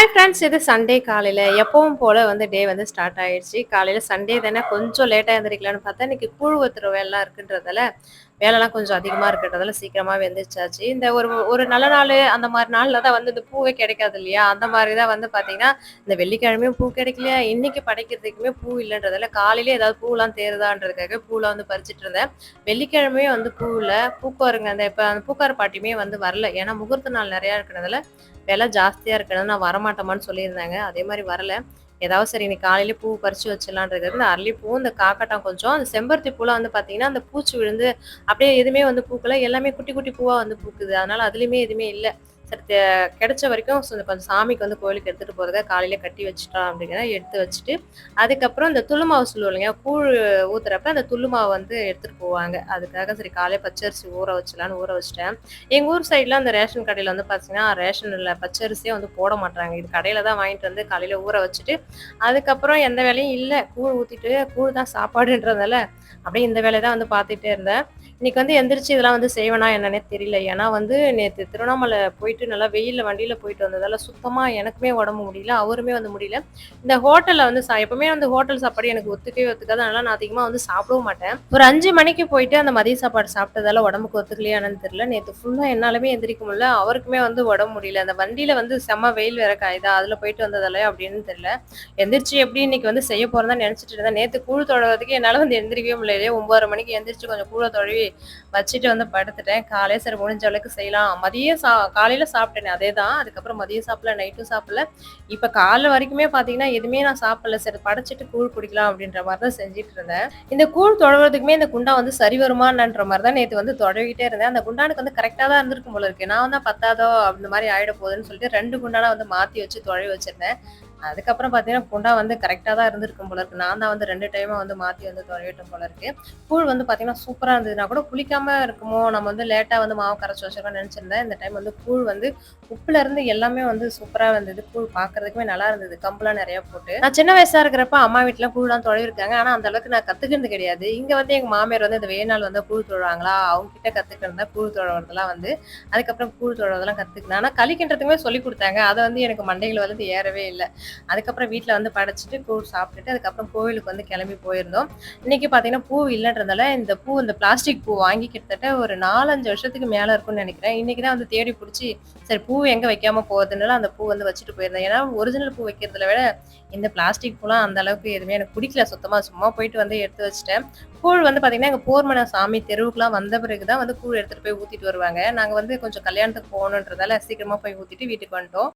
Hi friends, இது Sunday காலையில எப்பவும் போல வந்து டே வந்து ஸ்டார்ட் ஆயிடுச்சு. காலையில சண்டே தானே கொஞ்சம் லேட்டா எந்திரிக்கலான்னு பார்த்தா, இன்னைக்கு கூழ் ஊத்துற வேலைலாம் இருக்குன்றதால, வேலைலாம் கொஞ்சம் அதிகமா இருக்கிறதால சீக்கிரமாவே எந்திரிச்சாச்சு. இந்த ஒரு ஒரு நல்ல நாளு அந்த மாரி நாள்ல தான் வந்து இந்த பூவே கிடைக்காது இல்லையா? அந்த மாரி தான் வந்து பார்த்தீங்கன்னா, இந்த வெள்ளிக்கிழமையும் பூ கிடைக்கலையா, இன்னைக்கு படைக்கிறதுக்குமே பூ இல்லன்றதால, காலையிலே ஏதாவது பூலாம் தேறுதான்றதுக்காக பூலாம் வந்து பறிச்சுட்டு இருந்தேன். வெள்ளிக்கிழமையும் வந்து பூ இல்ல. பூக்காரங்க அந்த பூக்கார பாட்டியுமே வந்து வரல. ஏன்னா முகூர்த்த நாள் நெறையா இருக்கிறதுனால விலை ஜாஸ்தியா இருக்கிறது நான் வரமாட்டோமான்னு சொல்லியிருந்தாங்க. அதே மாரி வரல. ஏதாவது சரி இன்னைக்கு காலையில பூ பறிச்சு வச்சிடலான்றது இந்த அரளிப்பூவும், இந்த காக்கட்டான் கொஞ்சம், அந்த செம்பருத்தி பூலாம் வந்து பார்த்தீங்கன்னா, அந்த பூச்சி விழுந்து அப்படியே எதுவுமே வந்து பூக்கல. எல்லாமே குட்டி குட்டி பூவா வந்து பூக்குது. அதனால அதுலயுமே எதுவுமே இல்ல. சரி கிடைச்ச வரைக்கும் கொஞ்சம் சாமிக்கு வந்து கோயிலுக்கு எடுத்துட்டு போறதுக்காக காலையில கட்டி வச்சுட்டோம் அப்படிங்கிறத எடுத்து வச்சுட்டு, அதுக்கப்புறம் இந்த துள்ளு மாவு சொல்லுவோம் இல்லையா? கூழ் ஊத்துறப்ப அந்த துள்ளு மாவு வந்து எடுத்துட்டு போவாங்க. அதுக்காக சரி காலையில பச்சரிசி ஊற வச்சலான்னு ஊற வச்சுட்டேன். எங்க ஊர் சைட்ல அந்த ரேஷன் கடையில வந்து பார்த்தீங்கன்னா, ரேஷன்ல பச்சரிசியே வந்து போட மாட்றாங்க. இது கடையில தான் வாங்கிட்டு வந்து காலையில ஊற வச்சுட்டு, அதுக்கப்புறம் எந்த வேலையும் இல்ல. கூழ் ஊத்திட்டு, கூழ் தான் சாப்பாடுன்றதால, அப்படியே இந்த வேலைய தான் வந்து பார்த்துட்டே இருந்தேன். இன்னைக்கு வந்து எந்திரிச்சு இதெல்லாம் வந்து செய்வேனா என்னன்னே தெரியல. ஏன்னா வந்து நேத்து திருவண்ணாமலை போயிட்டு நல்லா வெயில்ல வண்டியில போயிட்டு வந்ததால சுத்தமா எனக்குமே உடம்பு முடியல. அவருமே வந்து முடியல. இந்த ஹோட்டல்ல வந்து எப்பவுமே வந்து ஹோட்டல் சாப்பாடு எனக்கு ஒத்துக்கவே ஒத்துக்காது. அதனால நான் அதிகமா வந்து சாப்பிடவும் மாட்டேன். ஒரு 5 மணிக்கு போயிட்டு அந்த மதிய சாப்பாடு சாப்பிட்டதால உடம்புக்கு ஒத்துக்கலையா என்னன்னு தெரியல. நேத்து ஃபுல்லா என்னாலுமே எந்திரிக்க முடியல. அவருக்குமே வந்து உடம்பு முடியல. அந்த வண்டியில வந்து செம்ம வெயில் வேற காயுதா, அதுல போயிட்டு வந்ததாலயா அப்படின்னு தெரியல. எந்திரிச்சு எப்படி இன்னைக்கு வந்து செய்ய போறேன்னு தான் நினைச்சிட்டு இருந்தேன். நேத்து கூழ் தொழவதுக்கு என்னால வந்து எந்திரிக்கவே முடியல. 9:30 மணிக்கு எந்திரிச்சு கொஞ்சம் கூழ தொழவி வச்சுட்டு வந்து படுத்துட்டேன். காலையில சரி முடிஞ்ச அளவுக்கு செய்யலாம். மதியம் காலையில சாப்பிட்டேனே அதேதான். அதுக்கப்புறம் மதியம் சாப்பிடல, நைட்டும் சாப்பிடல. இப்ப காலைல வரைக்குமே பார்த்தீங்கன்னா, எதுவுமே நான் சாப்பிடல. சரி படைச்சுட்டு கூழ் குடிக்கலாம் அப்படின்ற மாரி தான் செஞ்சுட்டு இருந்தேன். இந்த கூழ் தொழவுறதுக்குமே இந்த குண்டா வந்து சரி வருமான்ற மாரி தான் நேத்து வந்து தொழவிட்டே இருந்தேன். அந்த குண்டானுக்கு வந்து கரெக்ட்டா தான் இருந்திருக்கும் போல இருக்கு. நான் தான் பத்தாதோ அந்த மாரி ஆயிட போகுதுன்னு சொல்லிட்டு 2 குண்டானா வந்து மாத்தி வச்சு தொழவி வச்சிருந்தேன். அதுக்கப்புறம் பார்த்தீங்கன்னா, குண்டா வந்து கரெக்ட்டா தான் இருந்திருக்கும் போல இருக்கு. நான் தான் வந்து 2 டைமா வந்து மாத்தி வந்து தொலைவிட்டேன் போல இருக்கு. கூழ் வந்து பார்த்தீங்கன்னா, சூப்பரா இருந்தது. நான் கூட புளிக்காம இருக்குமோ! நம்ம வந்து லேட்டா வந்து மாவு கரைச்சு வச்சிருக்கோம்னு நெனச்சிருந்தேன். இந்த டைம் வந்து கூழ் வந்து உப்புல இருந்து எல்லாமே வந்து சூப்பரா வந்தது. கூழ் பார்க்கறதுக்குமே நல்லா இருந்தது. கம்புலாம் நெறையா போட்டு. நான் சின்ன வயசா இருக்கிறப்ப அம்மா வீட்ல கூழ்லாம் தொழவிருக்காங்க. ஆனா, அந்த அளவுக்கு நான் கத்துக்கினது கிடையாது. இங்க வந்து எங்க மாமியார் வந்து இந்த வெயில் நாள் வந்தா கூழ் தொழுவாங்களா, அவங்க கிட்ட கத்துக்கினது தான் கூழ் தொழவுறதெல்லாம் வந்து. அதுக்கப்புறம் கூழ் தொழவுறதெல்லாம் கத்துக்கினேன். ஆனா, களி கிண்டுறதுக்குமே சொல்லிக் குடுத்தாங்க. அத வந்து எனக்கு மண்டையில வந்து ஏறவே இல்ல. அதுக்கப்புறம் வீட்ல வந்து படைச்சுட்டு கூழ் சாப்பிட்டுட்டு, அதுக்கப்புறம் கோவிலுக்கு வந்து கிளம்பி போயிருந்தோம். இன்னைக்கு பார்த்தீங்கன்னா, பூ இல்லன்றதால இந்த பிளாஸ்டிக் பூ வாங்கி கிட்டத்தட்ட ஒரு 4, 5 வருஷத்துக்கு மேல இருக்கும்னு நெனைக்கிறேன். இன்னைக்கு தான் வந்து தேடி புடிச்சு, சரி பூ எங்க வைக்காம போறதுனால அந்த பூ வந்து வச்சுட்டு போயிருந்தேன். ஏன்னா, ஒரிஜினல் பூ வைக்கிறத விட, இந்த பிளாஸ்டிக் பூலாம் அந்த அளவுக்கு எதுவுமே எனக்கு பிடிக்கல சுத்தமா. சும்மா போயிட்டு வந்து எடுத்து வச்சுட்டேன். கூழ் வந்து பார்த்தீங்கன்னா, எங்க போர்மன சாமி தெருவுக்குலாம் வந்த பிறகு தான் வந்து கூழ் எடுத்துட்டு போய் ஊத்திட்டு வருவாங்க. நாங்க வந்து கொஞ்சம் கல்யாணத்துக்கு போகணுன்றதால சீக்கிரமா போய் ஊத்திட்டு வீட்டுக்கு வந்துட்டோம்.